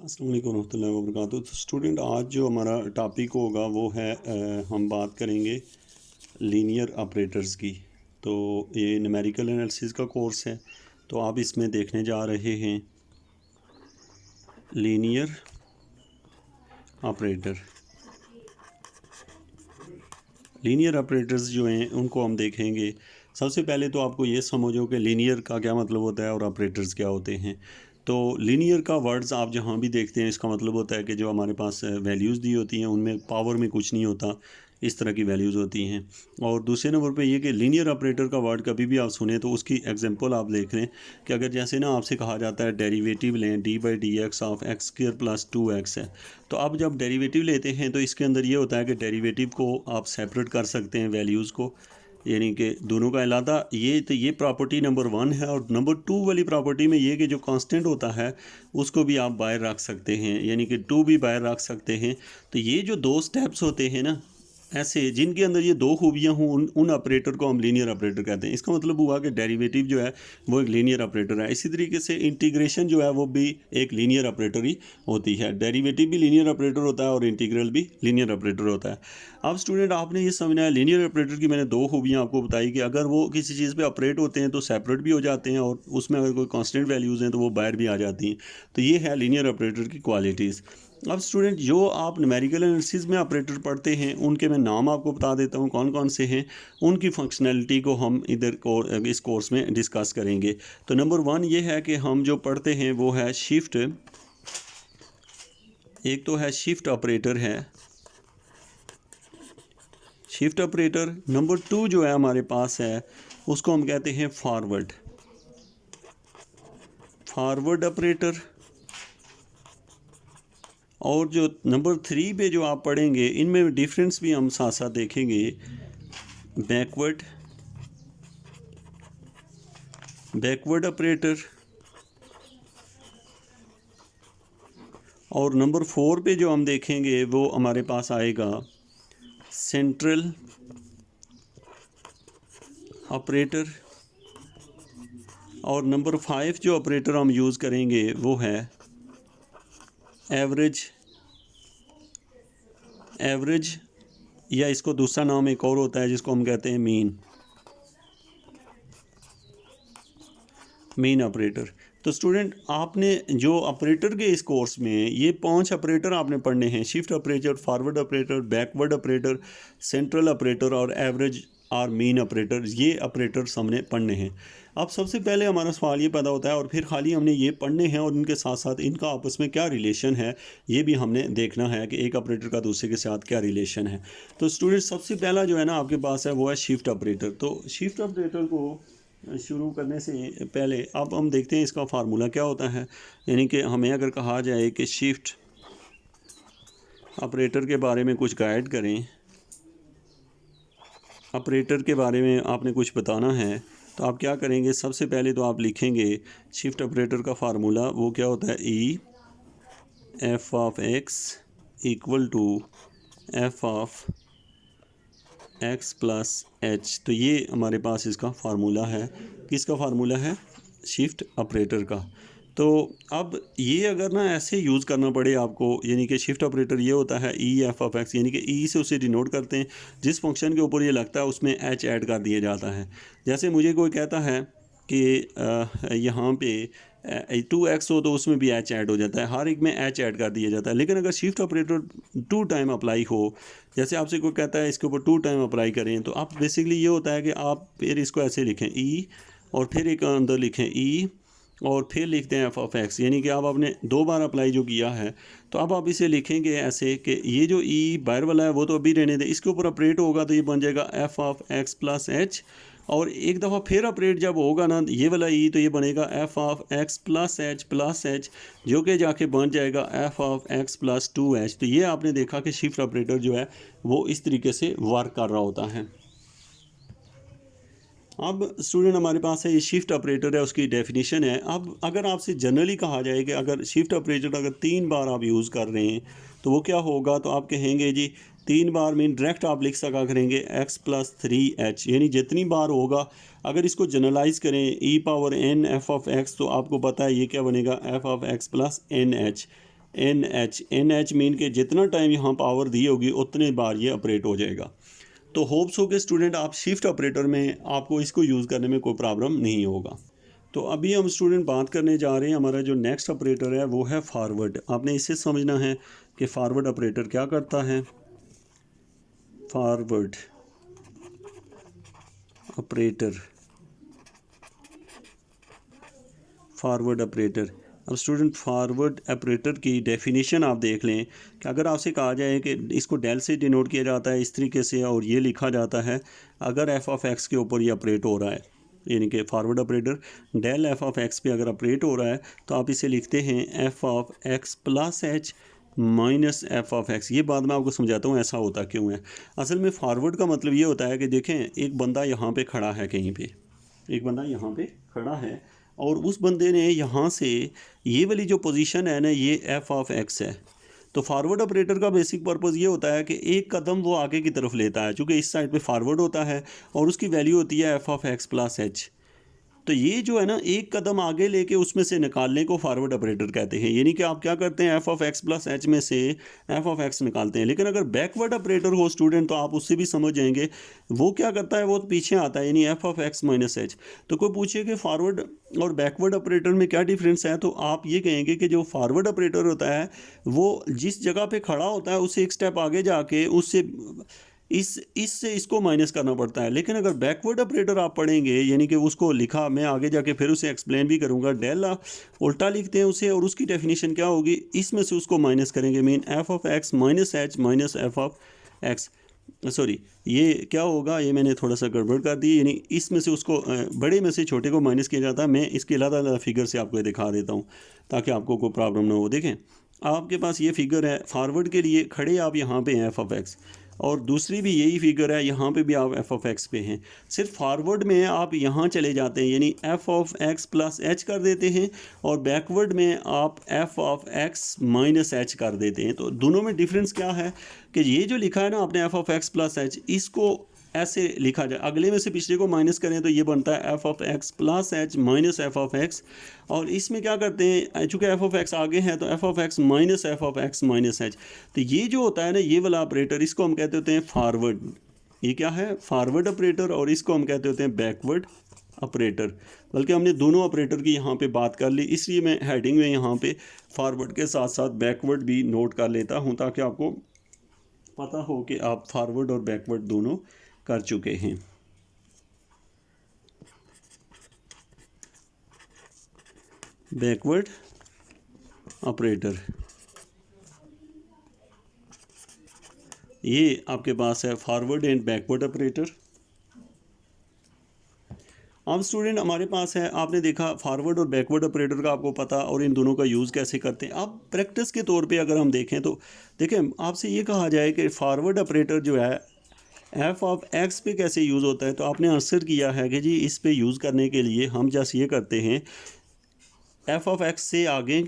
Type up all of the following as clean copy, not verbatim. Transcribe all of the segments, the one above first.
अस्सलाम वालेकुम रहमतुल्लाहि व बरकातुहू। तो स्टूडेंट, आज जो हमारा टॉपिक होगा वो है हम बात करेंगे लीनियर ऑपरेटर्स की। तो ये न्यूमेरिकल एनालिसिस का कोर्स है, तो आप इसमें देखने जा रहे हैं लीनियर ऑपरेटर। लीनियर ऑपरेटर्स जो हैं उनको हम देखेंगे। सबसे पहले तो आपको ये समझो कि लीनियर का क्या मतलब होता है और ऑपरेटर्स क्या होते हैं। तो लीनियर का वर्ड्स आप जहाँ भी देखते हैं इसका मतलब होता है कि जो हमारे पास वैल्यूज़ दी होती हैं उनमें पावर में कुछ नहीं होता, इस तरह की वैल्यूज़ होती हैं। और दूसरे नंबर पे ये कि लीनियर ऑपरेटर का वर्ड कभी भी आप सुने तो उसकी एग्जांपल आप देख लें कि अगर जैसे ना आपसे कहा जाता है डेरिवेटिव लें d/dx of x square plus 2x है, तो आप जब डेरिवेटिव लेते हैं तो इसके अंदर ये होता है कि डेरिवेटिव को आप सेपरेट कर सकते हैं वैल्यूज़ को, यानी कि दोनों का अलादा। ये प्रॉपर्टी नंबर 1 है। और नंबर 2 वाली प्रॉपर्टी में ये कि जो कांस्टेंट होता है उसको भी आप बाहर रख सकते हैं, यानी कि 2 भी बाहर रख सकते हैं। तो ये जो दो स्टेप्स होते हैं ना, ऐसे जिनके अंदर ये दो खूबियाँ हों, उन ऑपरेटर को हम लीनियर ऑपरेटर कहते हैं। इसका मतलब हुआ कि डेरिवेटिव जो है वो एक लीनियर ऑपरेटर है। इसी तरीके से इंटीग्रेशन जो है वो भी एक लीनियर ऑपरेटर ही होती है। डेरिवेटिव भी लीनियर ऑपरेटर होता है और इंटीग्रल भी लीनियर ऑपरेटर होता है। अब स्टूडेंट, आपने ये समझना है लीनियर ऑपरेटर की मैंने दो खूबियाँ आपको बताई कि अगर वो किसी चीज़ पे ऑपरेट होते हैं तो सेपरेट भी हो जाते हैं, और उसमें अगर कोई कांस्टेंट वैल्यूज़ हैं तो वो बाहर भी आ जाती हैं। तो ये है लीनियर ऑपरेटर की क्वालिटीज़। अब स्टूडेंट, जो आप न्यूमेरिकल एनालिसिस में ऑपरेटर पढ़ते हैं उनके मैं नाम आपको बता देता हूँ कौन कौन से हैं। उनकी फंक्शनैलिटी को हम इस कोर्स में डिस्कस करेंगे। तो नंबर 1 ये है कि हम जो पढ़ते हैं वो है शिफ्ट। एक तो है शिफ्ट ऑपरेटर है, शिफ्ट ऑपरेटर। नंबर 2 जो है हमारे पास है उसको हम कहते हैं फॉरवर्ड ऑपरेटर। और जो नंबर 3 पे जो आप पढ़ेंगे इनमें डिफरेंस भी हम साथ साथ देखेंगे, बैकवर्ड ऑपरेटर। और नंबर 4 पे जो हम देखेंगे वो हमारे पास आएगा सेंट्रल ऑपरेटर। और नंबर 5 जो ऑपरेटर हम यूज़ करेंगे वो है एवरेज, या इसको दूसरा नाम एक और होता है जिसको हम कहते हैं मीन ऑपरेटर। तो स्टूडेंट, आपने जो ऑपरेटर के इस कोर्स में ये 5 ऑपरेटर आपने पढ़ने हैं: shift operator, forward operator, backward operator, central operator और एवरेज और मीन ऑपरेटर। ये ऑपरेटर्स हमने पढ़ने हैं। अब सबसे पहले हमारा सवाल ये पैदा होता है, और फिर खाली हमने ये पढ़ने हैं और इनके साथ साथ इनका आपस में क्या रिलेशन है ये भी हमने देखना है कि एक ऑपरेटर का दूसरे के साथ क्या रिलेशन है। तो स्टूडेंट, सबसे पहला जो है ना आपके पास है वो है शिफ्ट ऑपरेटर। तो शिफ्ट ऑपरेटर को शुरू करने से पहले अब हम देखते हैं इसका फार्मूला क्या होता है। यानी कि हमें अगर कहा जाए कि शिफ्ट ऑपरेटर के बारे में कुछ गाइड करें, ऑपरेटर के बारे में आपने कुछ बताना है, तो आप क्या करेंगे? सबसे पहले तो आप लिखेंगे शिफ्ट ऑपरेटर का फार्मूला। वो क्या होता है? E F of X equal to F of X plus H. तो ये हमारे पास इसका फार्मूला है। किसका फार्मूला है? शिफ्ट ऑपरेटर का। तो अब ये अगर ना ऐसे यूज़ करना पड़े आपको, यानी कि शिफ्ट ऑपरेटर ये होता है ई एफ ऑफ एक्स, यानी कि ई से उसे डिनोट करते हैं। जिस फंक्शन के ऊपर ये लगता है उसमें एच ऐड कर दिया जाता है। जैसे मुझे कोई कहता है कि यहाँ पे 2x हो तो उसमें भी एच ऐड हो जाता है, हर एक में एच ऐड कर दिया जाता है। लेकिन अगर शिफ्ट ऑपरेटर 2 टाइम अप्लाई हो, जैसे आपसे कोई कहता है इसके ऊपर 2 टाइम अप्लाई करें, तो आप बेसिकली ये होता है कि आप फिर इसको ऐसे लिखें ई, और फिर एक अंदर लिखें ई, और फिर लिखते हैं एफ ऑफ एक्स, यानी कि अब आपने 2 बार अप्लाई जो किया है। तो अब आप इसे लिखेंगे ऐसे कि ये जो ई बाहर वाला है वो तो अभी रहने दें, इसके ऊपर ऑपरेट होगा तो ये बन जाएगा F of X plus H. और एक दफ़ा फिर ऑपरेट जब होगा ना ये वाला ई, तो ये बनेगा F of X plus H, जो कि जाके बन जाएगा F of X plus 2h। तो ये आपने देखा कि शिफ्ट ऑपरेटर जो है वो इस तरीके से वर्क कर रहा होता है। अब स्टूडेंट, हमारे पास है ये शिफ्ट ऑपरेटर है, उसकी डेफिनेशन है। अब अगर आपसे जनरली कहा जाए कि अगर शिफ्ट ऑपरेटर अगर 3 बार आप यूज़ कर रहे हैं तो वो क्या होगा, तो आप कहेंगे जी 3 बार मीन डायरेक्ट आप लिख सका करेंगे x प्लस 3h, यानी जितनी बार होगा। अगर इसको जनरलाइज करें e power n F of X, तो आपको पता है ये क्या बनेगा? F of X plus N H. NH mean के जितना टाइम यहाँ पावर दी होगी उतने बार ये ऑपरेट हो जाएगा। तो होप्स हो के स्टूडेंट आप शिफ्ट ऑपरेटर में आपको इसको यूज़ करने में कोई प्रॉब्लम नहीं होगा। तो अभी हम स्टूडेंट बात करने जा रहे हैं, हमारा जो नेक्स्ट ऑपरेटर है वो है फॉरवर्ड। आपने इसे समझना है कि फॉरवर्ड ऑपरेटर क्या करता है। फॉरवर्ड ऑपरेटर अब स्टूडेंट फॉरवर्ड ऑपरेटर की डेफिनेशन आप देख लें कि अगर आपसे कहा जाए कि इसको डेल से डिनोट किया जाता है इस तरीके से और ये लिखा जाता है अगर एफ ऑफ एक्स के ऊपर ये ऑपरेट हो रहा है, यानी कि forward operator del F of X पे अगर ऑपरेट हो रहा है तो आप इसे लिखते हैं F of X plus H minus F of x. ये बाद में आपको समझाता हूँ ऐसा होता क्यों है। असल में फॉरवर्ड का मतलब ये होता है कि देखें एक बंदा यहाँ पे खड़ा है, कहीं पे एक बंदा यहाँ पे खड़ा है और उस बंदे ने यहाँ से ये वाली जो पोजीशन है ना ये एफ ऑफ एक्स है। तो फॉरवर्ड ऑपरेटर का बेसिक पर्पस ये होता है कि एक कदम वो आगे की तरफ लेता है, चूँकि इस साइड पे फॉरवर्ड होता है और उसकी वैल्यू होती है F of X plus H. तो ये जो है ना एक कदम आगे लेके उसमें से निकालने को फॉरवर्ड ऑपरेटर कहते हैं। यानी कि आप क्या करते हैं F of X plus H में से एफ ऑफ एक्स निकालते हैं। लेकिन अगर बैकवर्ड ऑपरेटर हो स्टूडेंट तो आप उससे भी समझ जाएंगे वो क्या करता है, वो पीछे आता है, यानी F of x minus H. तो कोई पूछे कि फॉरवर्ड और बैकवर्ड ऑपरेटर में क्या डिफरेंस है, तो आप ये कहेंगे कि जो फॉरवर्ड ऑपरेटर होता है वो जिस जगह पे खड़ा होता है उससे एक स्टेप आगे जाके उससे इससे इसको माइनस करना पड़ता है। लेकिन अगर बैकवर्ड ऑपरेटर आप पढ़ेंगे, यानी कि उसको लिखा, मैं आगे जाके फिर उसे एक्सप्लेन भी करूँगा, डेल उल्टा लिखते हैं उसे और उसकी डेफिनेशन क्या होगी, इसमें से उसको माइनस करेंगे, mean F of x minus H minus F of x. Sorry ये क्या होगा, ये मैंने थोड़ा सा गड़बड़ कर दी, यानी इसमें से उसको बड़े में से छोटे को माइनस किया जाता है। मैं इसके अलग फिगर से आपको दिखा देता हूँ ताकि आपको कोई प्रॉब्लम ना हो। देखें आपके पास ये फिगर है, फॉरवर्ड के लिए खड़े आप यहाँ पे हैं एफ ऑफ एक्स, और दूसरी भी यही फिगर है, यहाँ पे भी आप एफ ऑफ एक्स पे हैं। सिर्फ फॉरवर्ड में आप यहाँ चले जाते हैं, यानी F of X plus H कर देते हैं, और बैकवर्ड में आप F of x minus H कर देते हैं। तो दोनों में डिफरेंस क्या है कि ये जो लिखा है ना आपने F of X plus H, इसको ऐसे लिखा जाए, अगले में से पिछले को माइनस करें तो ये बनता है F of X plus H minus F of x. और इसमें क्या करते हैं, चूँकि एफ ऑफ एक्स आगे है तो F of x minus F of x minus H. तो ये जो होता है ना ये वाला ऑपरेटर, इसको हम कहते होते हैं फॉरवर्ड। ये क्या है, फॉरवर्ड ऑपरेटर, और इसको हम कहते होते हैं बैकवर्ड ऑपरेटर। बल्कि हमने दोनों ऑपरेटर की यहाँ पे बात कर ली, इसलिए मैं हेडिंग में यहाँ पे फॉरवर्ड के साथ साथ बैकवर्ड भी नोट कर लेता हूँ ताकि आपको पता हो कि आप फॉरवर्ड और बैकवर्ड दोनों कर चुके हैं। बैकवर्ड ऑपरेटर ये आपके पास है, फॉरवर्ड एंड बैकवर्ड ऑपरेटर। अब स्टूडेंट हमारे पास है, आपने देखा फॉरवर्ड और बैकवर्ड ऑपरेटर का आपको पता, और इन दोनों का यूज़ कैसे करते हैं। अब प्रैक्टिस के तौर पे अगर हम देखें तो देखें आपसे ये कहा जाए कि फॉरवर्ड ऑपरेटर जो है एफ ऑफ एक्स पे कैसे यूज़ होता है, तो आपने आंसर किया है कि जी इस पे यूज़ करने के लिए हम जैसे ये करते हैं, एफ ऑफ एक्स से आगे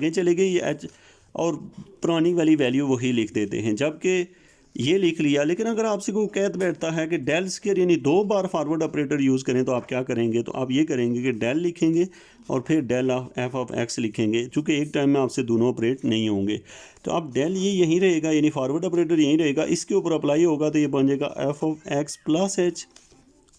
चले गए ये एच, और पुरानी वाली वैल्यू वही लिख देते हैं, जबकि ये लिख लिया। लेकिन अगर आपसे कोई कहत बैठता है कि डेल स्क्वायर यानी 2 बार फॉरवर्ड ऑपरेटर यूज़ करें तो आप क्या करेंगे, तो आप ये करेंगे कि डेल लिखेंगे और फिर del of F of X लिखेंगे, चूँकि एक टाइम में आपसे दोनों ऑपरेट नहीं होंगे। तो अब डेल ये यहीं रहेगा, यानी फॉरवर्ड ऑपरेटर यहीं रहेगा, इसके ऊपर अप्लाई होगा तो ये बन जाएगा F of X plus H,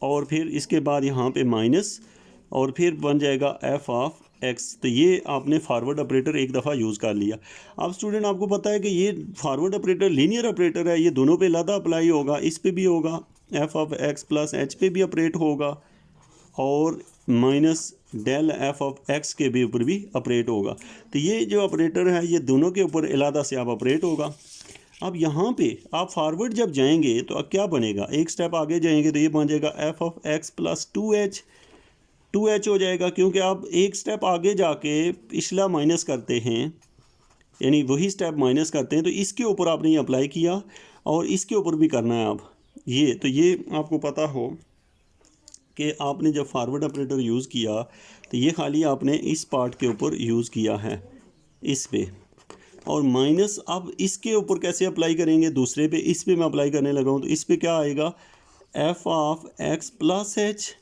और फिर इसके बाद यहाँ पे माइनस, और फिर बन जाएगा एफ ऑफ एक्स। तो ये आपने फॉरवर्ड ऑपरेटर एक दफ़ा यूज़ कर लिया। अब स्टूडेंट आपको पता है कि ये फॉरवर्ड ऑपरेटर लीनियर ऑपरेटर है, ये दोनों पे अलग अप्लाई होगा, इस पे भी होगा, F of X plus H पे भी ऑपरेट होगा, और minus del F of X के भी ऊपर भी ऑपरेट होगा। तो ये जो ऑपरेटर है ये दोनों के ऊपर अलग से आप ऑपरेट होगा। अब यहाँ पे आप फॉरवर्ड जब जाएंगे तो अब क्या बनेगा, एक स्टेप आगे जाएंगे तो ये बन जाएगा F of X plus 2h हो जाएगा, क्योंकि आप एक स्टेप आगे जाके पिछला माइनस करते हैं, यानी वही स्टेप माइनस करते हैं। तो इसके ऊपर आपने ये अप्लाई किया और इसके ऊपर भी करना है आप ये। तो ये आपको पता हो कि आपने जब फॉरवर्ड ऑपरेटर यूज़ किया तो ये खाली आपने इस पार्ट के ऊपर यूज़ किया है, इस पे, और माइनस अब इसके ऊपर कैसे अप्लाई करेंगे, दूसरे पे, इस पे मैं अप्लाई करने लगा हूँ। तो इस पे क्या आएगा, F of X plus H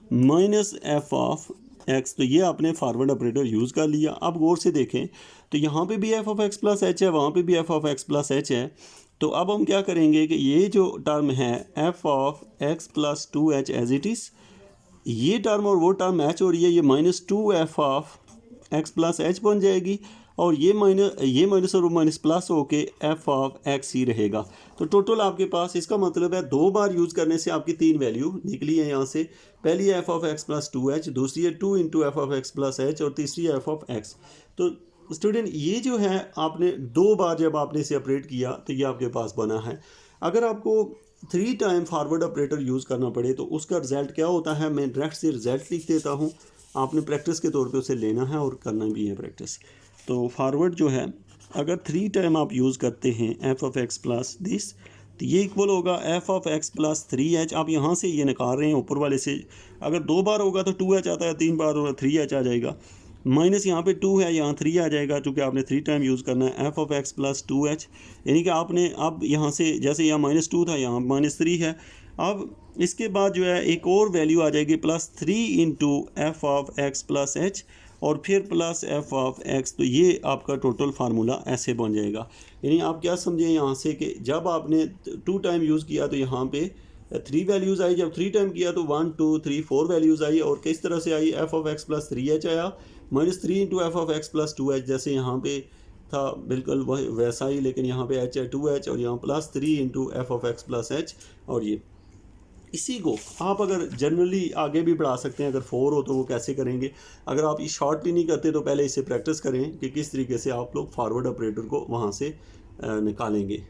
minus F of X, तो ये आपने फॉरवर्ड ऑपरेटर यूज़ कर लिया। अब गौर से देखें तो यहाँ पे भी F of X plus H है, वहाँ पे भी F of X plus H है। तो अब हम क्या करेंगे कि ये जो टर्म है F of X plus two H as it is, ये टर्म और वो टर्म मैच हो रही है, ये minus two F of X plus H बन जाएगी, और ये माइनस और माइनस प्लस होके एफ ऑफ एक्स ही रहेगा। तो टोटल आपके पास, इसका मतलब है 2 बार यूज़ करने से आपकी 3 वैल्यू निकली है यहाँ से। पहली है F of X plus two H, दूसरी है 2 into F of X plus H, और तीसरी है एफ ऑफ एक्स। तो स्टूडेंट ये जो है आपने 2 बार जब आपने इसे ऑपरेट किया तो ये आपके पास बना है। अगर आपको 3 टाइम फॉरवर्ड ऑपरेटर यूज़ करना पड़े तो उसका रिजल्ट क्या होता है, मैं डायरेक्ट से रिजल्ट लिख देता हूँ, आपने प्रैक्टिस के तौर पे उसे लेना है और करना भी है प्रैक्टिस। तो फॉरवर्ड जो है, अगर 3 टाइम आप यूज़ करते हैं F of X plus this, तो ये इक्वल होगा F of X plus 3h। आप यहाँ से ये निकाल रहे हैं ऊपर वाले से, अगर 2 बार होगा तो 2h आता है, 3 बार होगा 3h आ जाएगा, माइनस यहाँ पे 2 है, यहाँ 3 आ जाएगा, चूँकि आपने 3 टाइम यूज़ करना है F of X plus 2h। यानी कि आपने अब यहाँ से, जैसे यहाँ -2 था, यहाँ -3 है। अब इसके बाद जो है एक और वैल्यू आ जाएगी +3 into F of X plus H, और फिर प्लस एफ ऑफ एक्स। तो ये आपका टोटल फार्मूला ऐसे बन जाएगा। यानी आप क्या समझें यहाँ से कि जब आपने 2 टाइम यूज़ किया तो यहाँ पे 3 वैल्यूज़ आई, जब 3 टाइम किया तो 1 2 3 4 वैल्यूज़ आई। और किस तरह से आई, F of X plus 3h आया, -3 into F of X plus 2h, जैसे यहाँ पे था बिल्कुल वही वैसा ही, लेकिन यहाँ पे h है 2h, और यहाँ +3 into F of X plus H. और ये इसी को आप अगर जनरली आगे भी बढ़ा सकते हैं, अगर 4 हो तो वो कैसे करेंगे। अगर आप ये शॉर्टली नहीं करते तो पहले इसे प्रैक्टिस करें कि किस तरीके से आप लोग फॉरवर्ड ऑपरेटर को वहाँ से निकालेंगे।